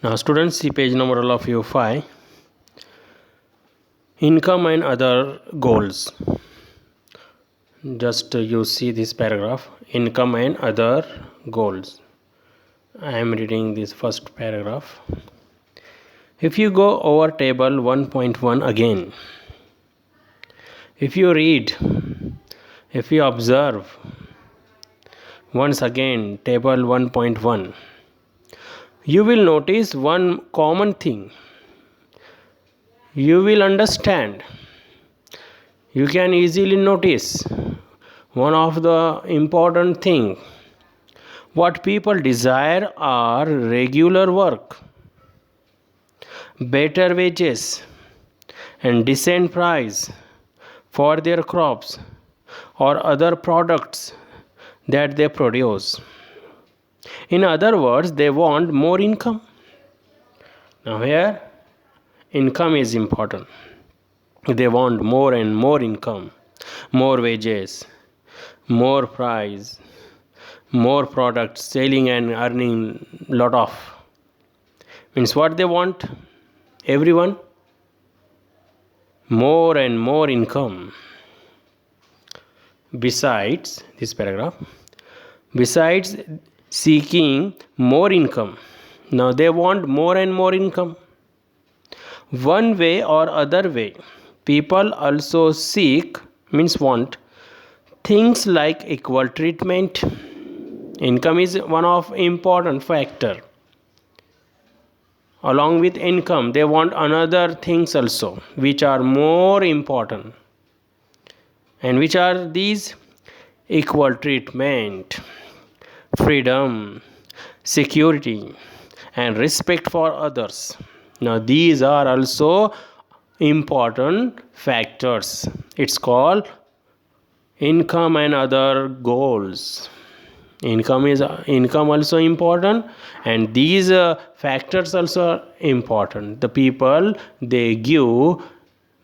Now students, see page number of you 5. Income and other goals. Just you see this paragraph, income and other goals. I am reading this first paragraph. If you go over table 1.1 again, if you read, if you observe once again table 1.1, you will notice one common thing. You will understand. You can easily notice one of the important thing. What people desire are regular work, better wages, and decent price for their crops or other products that they produce. In other words, they want more income. Now here, income is important. They want more and more income, more wages, more price, more products, selling and earning lot of. Means what they want? Everyone? More and more income. Besides this paragraph, besides seeking more income, now they want more and more income. One way or other way, people also seek, means want, things like equal treatment. Income is one of important factor. Along with income, they want another things also, which are more important. And which are these? Equal treatment, freedom, security, and respect for others. Now these are also important factors. It's called income and other goals. Income also important, and these factors also important. The people, they give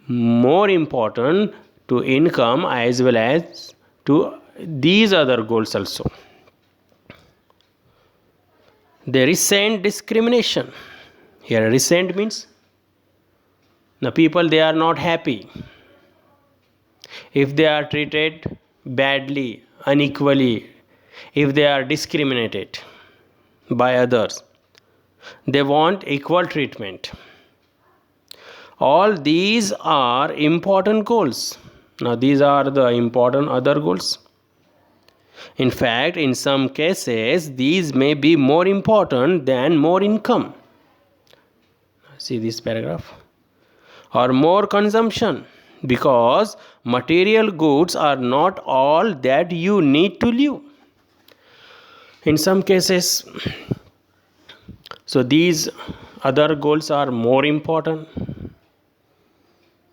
more important to income as well as to these other goals also. The recent discrimination. Here recent means the people, they are not happy if they are treated badly, unequally, if they are discriminated by others. They want equal treatment. All these are important goals. Now these are the important other goals. In fact, in some cases, these may be more important than more income. See this paragraph. Or more consumption, because material goods are not all that you need to live. In some cases, so these other goals are more important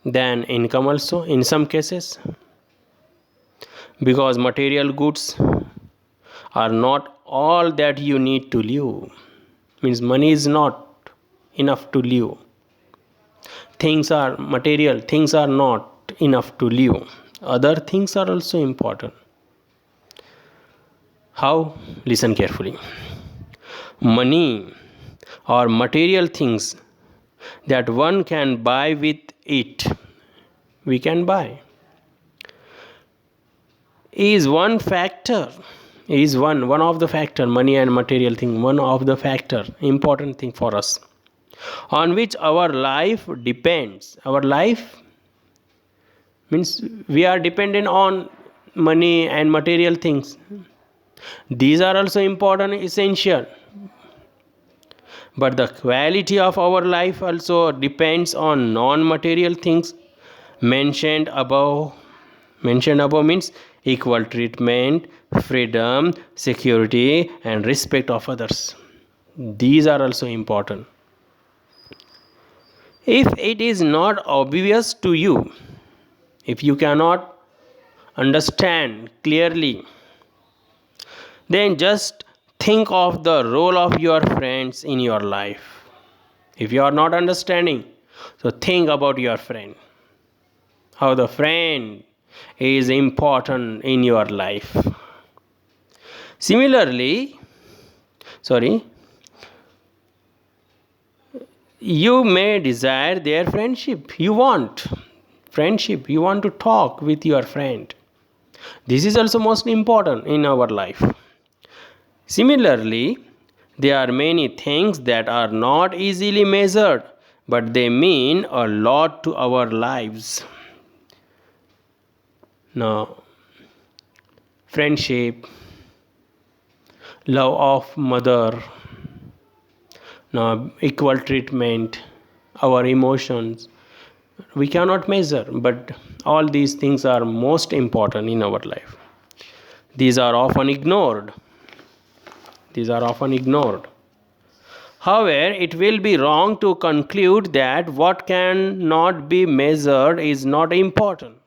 than income also in some cases, because material goods are not all that you need to live. Means money is not enough to live. Things are material, things are not enough to live. Other things are also important. How? Listen carefully. Money or material things that one can buy with it, we can buy, is one factor, is one of the factor. Money and material thing, one of the factor, important thing for us, on which our life depends. Our life means we are dependent on money and material things. These are also important, essential, but the quality of our life also depends on non-material things mentioned above. Mentioned above means equal treatment, freedom, security, and respect of others. These are also important. If it is not obvious to you, if you cannot understand clearly, then just think of the role of your friends in your life. If you are not understanding, so think about your friend. How the friend is important in your life. Similarly, You may desire their friendship. You want friendship. You want to talk with your friend. This is also most important in our life. Similarly, there are many things that are not easily measured, but they mean a lot to our lives. Now, friendship, love of mother, now equal treatment, our emotions, we cannot measure, but all these things are most important in our life. These are often ignored. These are often ignored. However, it will be wrong to conclude that what cannot be measured is not important.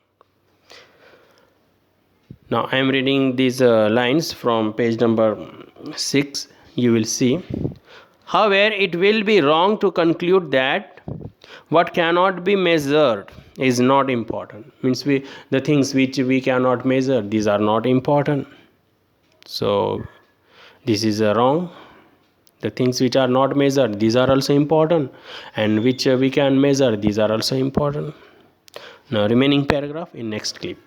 Now I am reading these lines from page number 6. You will see. However, it will be wrong to conclude that what cannot be measured is not important. Means the things which we cannot measure, these are not important. So this is wrong. The things which are not measured, these are also important, and which we can measure, these are also important. Now remaining paragraph in next clip.